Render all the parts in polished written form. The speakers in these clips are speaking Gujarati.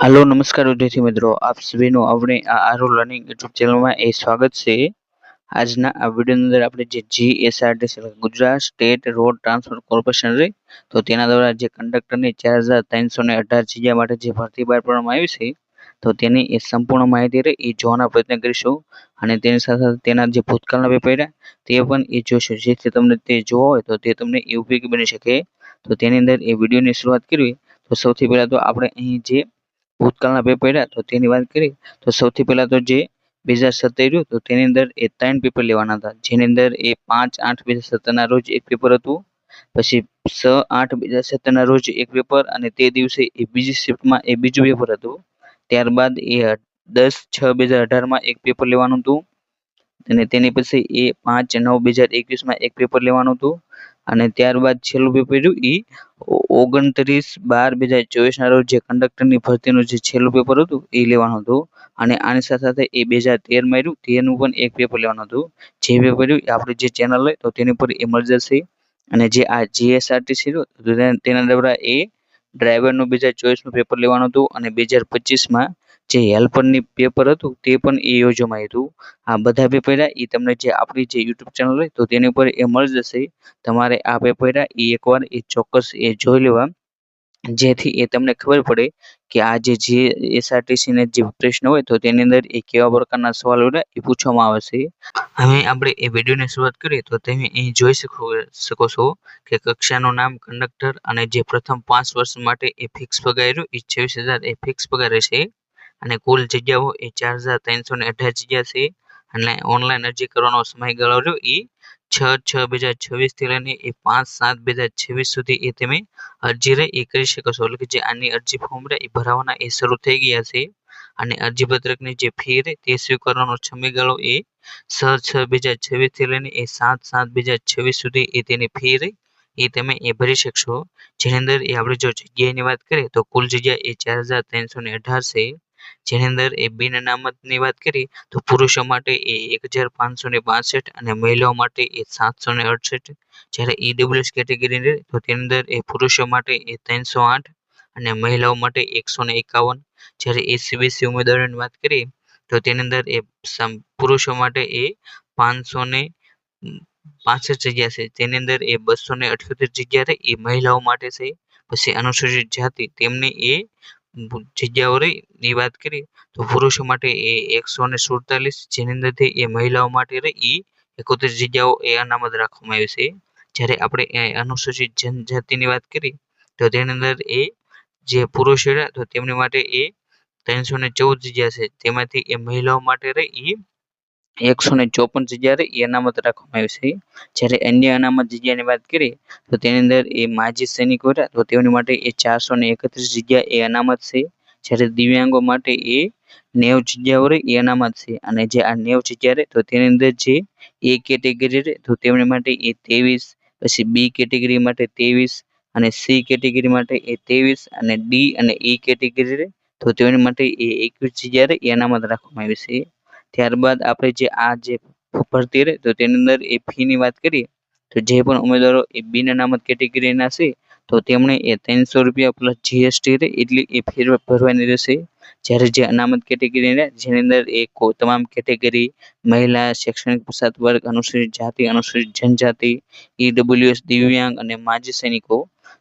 हेलो नमस्कार विद्यार्थी मित्रों, आप सभी નું આપણે આ આરો લર્નિંગ યુટ્યુબ ચેનલમાં સ્વાગત છે। આજના આ વિડિયોની અંદર આપણે જે GSRTC Gujarat state road transport corporation રે તો તેના દ્વારા જે કંડક્ટરની 4318 જગ્યા માટે જે ભરતી બહાર પાડવામાં આવી છે તો તેની એ સંપૂર્ણ માહિતી રે એ જોવાના પ્રયત્ન કરીશું અને તેની સાથે તેના જે ભૂતકાળના પેપર તે પણ એ જોઈશું, જેથી તમને તે જોવા હોય તો તે તમને એ ઉપયોગી બની શકે। તો તેની અંદર એ વિડિયોની શરૂઆત કરવી તો સૌથી પહેલા તો આપણે અહીં જે ભૂતકાળના પેપર રહ્યા તો તેની વાત કરી તો સૌથી પહેલા તો જે 2017 રહ્યું તો તેની અંદર એ 3 પેપર લેવાના હતા, જેની અંદર એ 5/8/2017 ના રોજ એક પેપર હતું, પછી 6/8/2017 ના રોજ એક પેપર અને તે દિવસે એ બીજી શિફ્ટમાં એ બીજું પેપર હતું। ત્યારબાદ એ 10/6/2018 માં એક પેપર લેવાનું હતું અને તેની પછી એ 5/9/2021 માં એક પેપર લેવાનું હતું અને ત્યારબાદ છેલ્લું પેપર રહ્યું એ 29/12/2024 ના રોજ જે કંડક્ટરની ભરતીનું જે છેલ્લું પેપર હતું એ લેવાનું હતું અને આની સાથે સાથે એ 2013 માં રહ્યું તેનું પણ એક પેપર લેવાનું હતું। જે પેપર રહ્યું આપણી જે ચેનલ હોય તો તેની પર એ મળી જશે અને જે આ જીએસઆરટીસી રહ્યું તેના દ્વારા એ ડ્રાઈવરનું 2024 નું પેપર લેવાનું હતું અને 2025 માં જે હેલ્પરની પેપર હતું તે પણ એ યોજવામાં આવ્યું હતું। આ બધા પેપર એ તમને જે આપણી જે યુટ્યુબ ચેનલ હોય તો તેની ઉપર એ મળી જશે। તમારે આ પેપર એ એકવાર એ ચોક્કસ એ જોઈ લેવા, જેથી એ તમને ખબર પડે કે આ જે જીએસઆરટીસી ને જે પ્રશ્ન હોય તો તેની અંદર એ કેવા પ્રકારના સવાલો એ પૂછવામાં આવે છે। હવે આપણે એ વિડીયોની શરૂઆત કરીએ તો તમે અહીં જોઈ શકો છો કે કક્ષાનું નામ કંડક્ટર અને જે પ્રથમ 5 વર્ષ માટે એ ફિક્સ પગાર રહ્યું એ 26,000 એ ફિક્સ પગાર રહેશે અને કુલ જગ્યાઓ એ 4318 જગ્યા છે અને ઓનલાઈન અરજી કરવાનો સમયગાળો રહ્યો એ 6/6/2026 થી લઈને એ 5/7/2026 સુધી એ તમે અરજી રે એ કરી શકો છો। એટલે કે જે આની અરજી ફોર્મ રે એ ભરાવાના એ શરૂ થઈ ગયા છે અને અરજી પત્રકની જે ફી રે તે સ્વીકારવાનો સમયગાળો એ 6/6/2026 થી લઈને એ 7/7/2026 સુધી એ તેની ફી રે એ તમે એ ભરી શકશો। જેની અંદર એ આપણે જો જગ્યાની વાત કરીએ તો કુલ જગ્યા એ 4318 છે, જેની અંદર એ બિન અનામતની વાત કરીએ તો પુરુષો માટે એ 1562 અને મહિલાઓ માટે એ 768। જ્યારે ઈડબ્લ્યુએસ કેટેગરી તો તેની અંદર એ પુરુષો માટે એ 308 અને મહિલાઓ માટે 151। જ્યારે એસસીબીસી ઉમેદવારોની વાત કરીએ તો તેની અંદર એ પુરુષો માટે એ 565 જગ્યા છે, તેની અંદર એ 278 જગ્યા રે એ મહિલાઓ માટે છે। પછી અનુસૂચિત જાતિ તેમની એ જગ્યાઓ રહી ની વાત કરીએ તો પુરુષો માટે એ 147, જેની અંદરથી એ મહિલાઓ માટે રહી એ 71 જગ્યાઓ એ અનામત રાખવામાં આવી છે। જ્યારે આપણે અનુસૂચિત જનજાતિની વાત કરીએ તો તેની અંદર એ જે પુરુષો રહ્યા તો તેમની માટે એ 314 જગ્યા છે, તેમાંથી એ મહિલાઓ માટે રહી 154 જગ્યા રે એ અનામત રાખવામાં આવી છે। જ્યારે અન્ય અનામત જગ્યાની વાત કરીએ તો તેની અંદર એ માજી સૈનિકો હતા તો તેમની માટે એ 431 જગ્યા એ અનામત છે। જ્યારે દિવ્યાંગો માટે એ 90 જગ્યાઓ રે એ અનામત છે અને જે આ 90 જગ્યા રે તો તેની અંદર જે એ કેટેગરી રે તો તેમની માટે એ 23, પછી બી કેટેગરી માટે 23 અને સી કેટેગરી માટે એ 23 અને ડી અને ઈ કેટેગરી રે તો તેની માટે એ 21 જગ્યા રે એ અનામત રાખવામાં આવી છે। ત્યારબાદ આપણે જે આ જે ભરતી રે તો તેની અંદર એ ફી ની વાત કરીએ તો જે પણ ઉમેદવારો એ બિન અનામત કેટેગરીના છે તો તેમણે એ 300 રૂપિયા પ્લસ જીએસટી રે એટલી એ ફી ભરવાની રહેશે। જ્યારે જે અનામત કેટેગરી રે જેની અંદર એ તમામ કેટેગરી મહિલા, શૈક્ષણિક પછાત વર્ગ, અનુસૂચિત જાતિ, અનુસૂચિત જનજાતિ, ઈડબ્લ્યુએસ, દિવ્યાંગ અને માજી સૈનિકો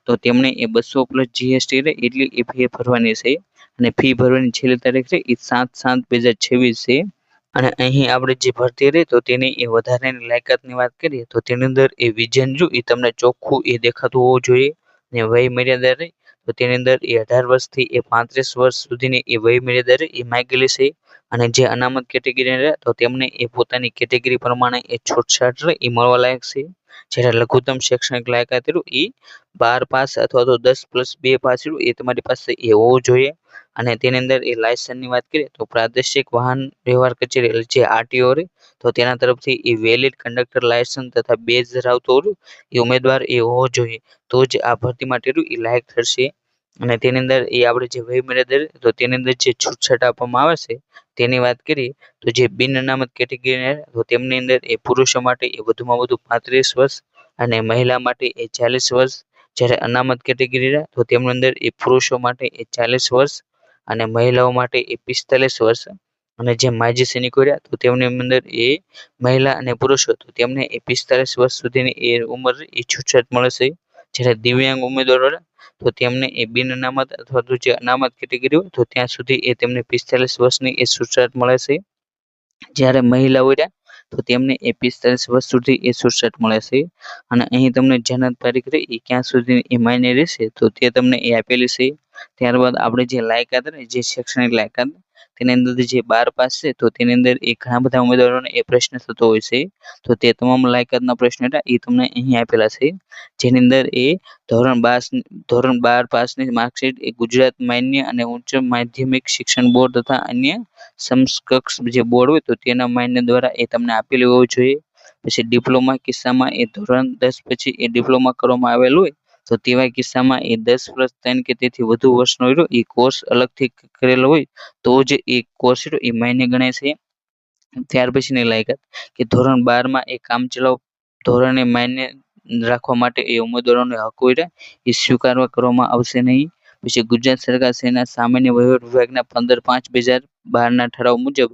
તો તેમણે એ 200 પ્લસ જીએસટી રે એટલી એ ફી ભરવાની છે અને ફી ભરવાની છેલ્લી તારીખ છે એ 7/7/2026 છે। અને અહીં આપણે જે ભરતી રહી તો તેની એ વધારાની લાયકાતની વાત કરીએ તો તેની અંદર એ વિઝન જો એ તમને ચોખ્ખું એ દેખાતું હોવું જોઈએ અને વય મર્યાદા રહી તો તેની અંદર એ 18 વર્ષથી એ 35 વર્ષ સુધીની એ વય મર્યાદા રહી એ માગેલી છે અને જે અનામત કેટેગરી રહે તો તેમને એ પોતાની કેટેગરી પ્રમાણે એ છૂટછાટ રહે એ મળવા લાયક છે। જ્યારે લઘુત્તમ શૈક્ષણિક લાયકાત રહ્યું એ 12 પાસ અથવા તો 10+2 પાસ રહ્યું એ તમારી પાસે એ હોવું જોઈએ અને તેની અંદર એ લાયસન્સની વાત કરીએ તો પ્રાદેશિક વાહન વ્યવહાર કચેરી જે આરટીઓ રે તો તેના તરફથી એ વેલિડ કંડક્ટર લાયસન્સ તથા બેજ ધરાવતો એ ઉમેદવાર એ હોવો જોઈએ તો જ આ ભરતી માટે એ લાયક ઠરશે। અને તેની અંદર એ આપણે જે વય મર્યાદા તો તેની અંદર જે છૂટછાટ આપવામાં આવે છે તેની વાત કરીએ તો જે બિન અનામત કેટેગરી તો તેમની અંદર એ પુરુષો માટે એ વધુમાં વધુ 35 વર્ષ અને મહિલા માટે એ 40 વર્ષ। જ્યારે અનામત કેટેગરી તો તેમની અંદર એ પુરુષો માટે એ 40 વર્ષ અને મહિલાઓ માટે એ 45 વર્ષ અને જે માજી સૈનિકો રહ્યા તો તેમની અંદર એ મહિલા અને પુરુષો તો તેમને એ 45 વર્ષ સુધીની એ ઉંમર એ છૂટછાટ મળે છે. જ્યારે દિવ્યાંગ ઉમેદવારો રહ્યા તો તેમને એ બિન અનામત અથવા તો જે અનામત કેટેગરી હોય તો ત્યાં સુધી એ તેમને 45 વર્ષની એ છૂટછાટ મળે છે. જ્યારે મહિલાઓ રહ્યા તો તેમને એ 45 વર્ષ સુધી એ છૂટછાટ મળે છે. અને અહીં તમને જન્મ તારીખ રહી એ ક્યાં સુધી એ માન્ય રહેશે તો તે તમને એ આપેલી છે. ત્યારબાદ આપણે જે લાયકાત રહે જે શૈક્ષણિક લાયકાત તેની અંદર જે 12 પાસ છે તો તેની અંદર એ ઘણા બધા ઉમેદવારોને એ પ્રશ્ન થતો હોય છે. તો તે તમામ લાયકાતના પ્રશ્નો હતા એ તમને અહીં આપેલા છે. જેની અંદર એ ધોરણ 12 પાસની માર્કશીટ એ ગુજરાત માન્ય અને ઉચ્ચ માધ્યમિક શિક્ષણ બોર્ડ તથા અન્ય સમકક્ષ જે બોર્ડ હોય તો તેના માન્ય દ્વારા એ તમને આપેલું હોવું જોઈએ. પછી ડિપ્લોમા કિસ્સામાં એ ધોરણ 10 પછી એ ડિપ્લોમા કરવામાં આવેલ હોય તો તેવા કિસ્સામાં એ 10+3 કે તેથી વધુ વર્ષનો એ કોર્સ અલગથી કરેલો હોય તો જ એ કોર્સ એ માન્ય ગણાય છે. ત્યાર પછીની લાયકાત કે ધોરણ 12માં એ કામચલાઉ ધોરણે માન્ય રાખવા માટે એ ઉમેદવારોને હક હોય એ સ્વીકારવા કરવામાં આવશે નહીં. પછી ગુજરાત સરકાર સેના સામાન્ય વહીવટ વિભાગના 15/5/2012ના ઠરાવ મુજબ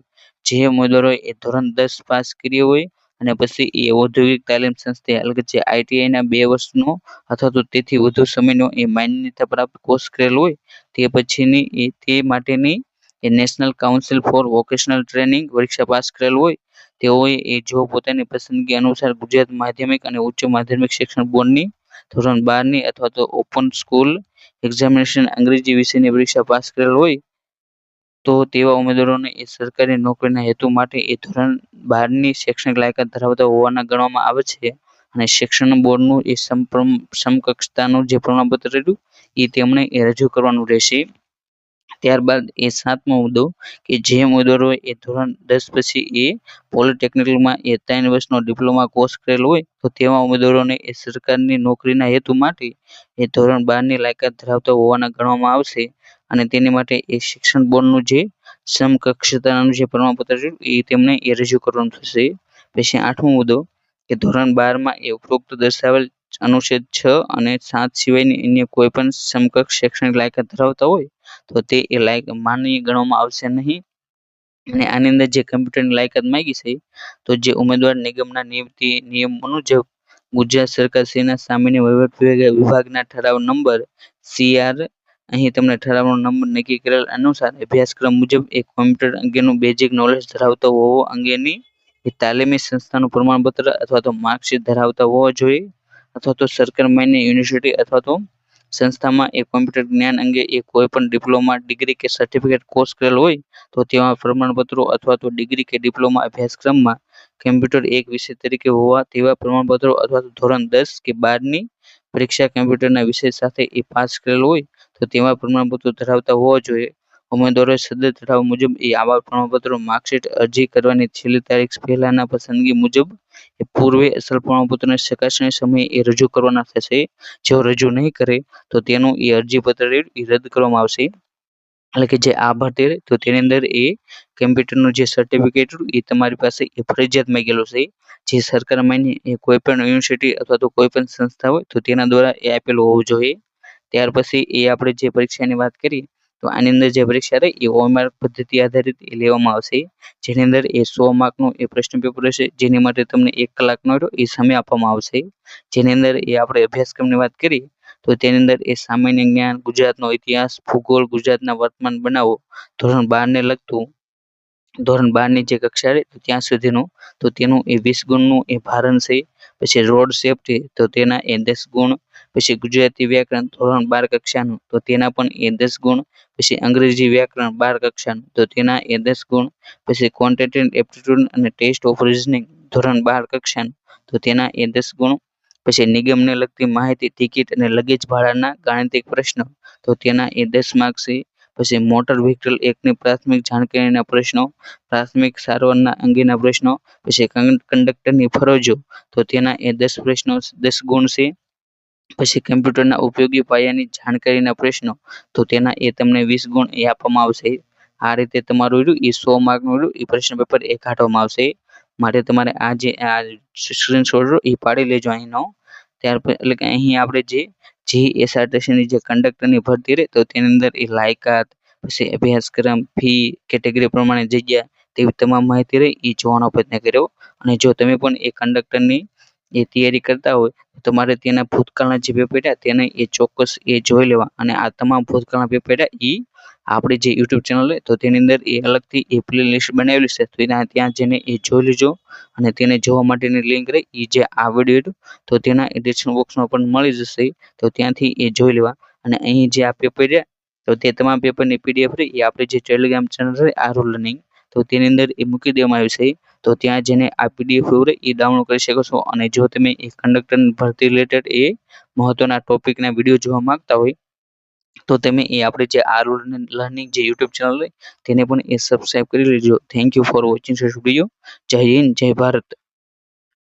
જે ઉમેદવારોએ એ ધોરણ 10 પાસ કર્યું હોય અને પછી એ ઔદ્યોગિક તાલીમ સંસ્થાએ એટલે કે જે આઈટીઆઈના 2 વર્ષનો અથવા તો તેથી વધુ સમયનો એ માન્યતા પ્રાપ્ત કોર્સ કરેલો હોય તે પછીની તે માટેની એ national council for vocational training પરીક્ષા પાસ કરેલ હોય તેઓએ એ જો પોતાની પસંદગી અનુસાર ગુજરાત માધ્યમિક અને ઉચ્ચ માધ્યમિક શિક્ષણ બોર્ડની ધોરણ 12ની અથવા તો ઓપન સ્કૂલ એક્ઝામિનેશન અંગ્રેજી વિષયની પરીક્ષા પાસ કરેલ હોય તો તેવા ઉમેદવારોને એ સરકારી નોકરીના હેતુ માટે એ ધોરણ 12ની શૈક્ષણિક લાયકાત ધરાવતા હોવાના ગણવામાં આવે છે. અને શિક્ષણ બોર્ડનું એ સમકક્ષતાનું જે પ્રમાણપત્ર રહ્યું એ તેમણે એ રજૂ કરવાનું રહેશે. ત્યારબાદ એ 7મો મુદ્દો કે જે ઉમેદવારોએ એ ધોરણ 10 પછી એ પોલિટેકનિકમાં એ 3 વર્ષનો ડિપ્લોમા કોર્સ કરેલો હોય તો તેવા ઉમેદવારોને એ સરકારની નોકરીના હેતુ માટે એ ધોરણ 12ની લાયકાત ધરાવતા હોવાના ગણવામાં આવશે. અને તેની માટે એ શિક્ષણ બોર્ડનું જે સમકક્ષતાનું જે પ્રમાણપત્ર છે એ તેમને એ રજૂ કરવાનું થશે. પછી 8મો મુદ્દો કે ધોરણ 12માં એ ઉપરોક્ત દર્શાવેલ અનુચ્છેદ 6 અને 7 સિવાયની અન્ય કોઈ પણ સમકક્ષ શૈક્ષણિક લાયકાત ધરાવતા હોય તો તે એ માન્ય ગણવામાં આવશે નહીં. અને આની અંદર જે કમ્પ્યુટરની લાયકાત માંગી છે તો જે ઉમેદવાર નિગમના નિયમ મુજબ ગુજરાત સરકાર શ્રીના સામાન્ય વહીવટ વિભાગના ઠરાવ નંબર CR અહીં તમને ઠરાવનો નંબર નક્કી કરેલ અનુસાર અભ્યાસક્રમ મુજબ એ કોમ્પ્યુટર અંગેનું બેઝિક નોલેજ ધરાવતો હોવો અંગેની એ તાલીમી સંસ્થાનું પ્રમાણપત્ર અથવા તો માર્કશીટ ધરાવતા હોવા જોઈએ અથવા તો સરકાર માન્ય યુનિવર્સિટી અથવા તો સંસ્થામાં એ કોમ્પ્યુટર જ્ઞાન અંગે એ કોઈ પણ ડિપ્લોમા ડિગ્રી કે સર્ટિફિકેટ કોર્સ કરેલો હોય તો તેવા પ્રમાણપત્રો અથવા તો ડિગ્રી કે ડિપ્લોમા અભ્યાસક્રમમાં કમ્પ્યુટર એક વિષય તરીકે હોવા તેવા પ્રમાણપત્રો અથવા તો ધોરણ 10 કે 12ની પરીક્ષા કમ્પ્યુટરના વિષય સાથે એ પાસ કરેલો હોય તો તેવા પ્રમાણપત્રો ધરાવતા હોવા જોઈએ. ઉમેદવારોએ સદર ઠરાવ મુજબ એ આવા પ્રમાણપત્રો માર્કશીટ અરજી કરવાની છેલ્લી તારીખ પહેલાના પસંદગી મુજબ એ પૂર્વે અસલ પ્રમાણપત્રોની ચકાસણી સમયે એ રજૂ કરવાના થશે. જો રજૂ નહીં કરે તો તેનું એ અરજીપત્ર એ રદ કરવામાં આવશે. એટલે કે જે આભાર તો તેની અંદર એ કમ્પ્યુટરનું જે સર્ટિફિકેટ એ તમારી પાસે એ ફરજિયાત માંગેલું છે. જે સરકાર માન્ય એ કોઈ પણ યુનિવર્સિટી અથવા તો કોઈ પણ સંસ્થા હોય તો તેના દ્વારા એ આપેલું હોવું જોઈએ. ત્યાર પછી એ આપણે જે પરીક્ષાની વાત કરી તો આની અંદર જે પરીક્ષા રહી એ OMR પદ્ધતિ આધારિત લેવામાં આવશે. જેની અંદર એ 100 માર્કનું એ પ્રશ્ન પેપર હશે જેની માટે તમને 1 કલાકનો એ સમય આપવામાં આવશે. જેની અંદર એ આપણે અભ્યાસક્રમની વાત કરી તો તેની અંદર એ સામાન્ય જ્ઞાન, ગુજરાતનો ઇતિહાસ, ભૂગોળ, ગુજરાતના વર્તમાન બનાવો, ધોરણ 12ને લગતું ધોરણ 12ની જે કક્ષા રહે ત્યાં સુધીનું તો તેનું એ 20 ગુણનું એ ભારણ છે. પછી રોડ સેફ્ટી તો તેના એ 10 ગુણ. પછી ગુજરાતી વ્યાકરણ ધોરણ 12 કક્ષાનું તો તેના પણ એ 10 ગુણ. પછી અંગ્રેજી વ્યાકરણ 12 કક્ષાનું તો તેના એ 10 ગુણ. પછી ક્વોન્ટિટેટિવ એપ્ટિટ્યૂડ અને ટેસ્ટ ઓફ રીઝનિંગ ધોરણ 12 કક્ષાનું તો તેના એ 10 ગુણ. પછી નિગમને લગતી માહિતી, ટિકિટ અને લગેજ ભાડાના ગાણિતિક પ્રશ્નો તો તેના એ 10 માર્ક છે. પછી મોટર વ્હીકલ એક્ટની પ્રાથમિક જાણકારીના પ્રશ્નો, પ્રાથમિક સારવારના અંગેના પ્રશ્નો, પછી કંડક્ટરની ફરજો તો તેના એ 10 પ્રશ્નો 10 ગુણ છે. પછી કમ્પ્યુટરના ઉપયોગી પાયાની જાણકારીના પ્રશ્નો તો તેના એ તમને 20 ગુણ એ આપવામાં આવશે. આ રીતે તમારું એ 100 માર્કનું એ પ્રશ્ન પેપર એ કાઢવામાં આવશે. માટે તમારે આ જે સ્ક્રીનશોટ એ પાડી લેજો અહીંનો. ત્યાર પછી એટલે કે અહીં આપણે જે SRTCની જે કંડક્ટરની ભરતી રહે તો તેની અંદર એ લાયકાત, પછી અભ્યાસક્રમ, ફી, કેટેગરી પ્રમાણે જગ્યા તેવી તમામ માહિતી રહી એ જોવાનો પ્રયત્ન કર્યો. અને જો તમે પણ એ કંડક્ટરની એ તૈયારી કરતા હોય તો તમારે તેના ભૂતકાળના જે પેપર રહ્યા તેને એ ચોક્કસ એ જોઈ લેવા. અને આ તમામ ભૂતકાળના પેપર રહ્યા એ આપણી જે યુટ્યુબ ચેનલ છે તો તેની અંદર એ અલગથી એ પ્લે લિસ્ટ બનાવેલી છે, તો ત્યાં જઈને એ જોઈ લેજો. અને તેને જોવા માટેની લિંક રહી એ જે આ વિડીયો તો તેના ડિસ્ક્રિપ્શન બોક્સમાં પણ મળી જશે, તો ત્યાંથી એ જોઈ લેવા. અને અહીં જે આ પેપર રહ્યા તો તે તમામ પેપરની પીડીએફ રહી એ આપણે જે ટેલિગ્રામ ચેનલ છે આરો લર્નિંગ તો તેની અંદર એ મૂકી દેવામાં આવી છે, તો ત્યાં જઈને આ પીડીએફ એ ડાઉનલોડ કરી શકો છો. અને જો તમે એ કંડક્ટર ભરતી રિલેટેડ એ મહત્વના ટોપિકના વિડીયો જોવા માંગતા હોય તો તમે એ આપણે જે આરો લર્નિંગ જે યુટ્યુબ ચેનલ છે તેને પણ એ સબસ્ક્રાઇબ કરી લેજો. Thank you for watching this video. જય હિન્દ, જય ભારત.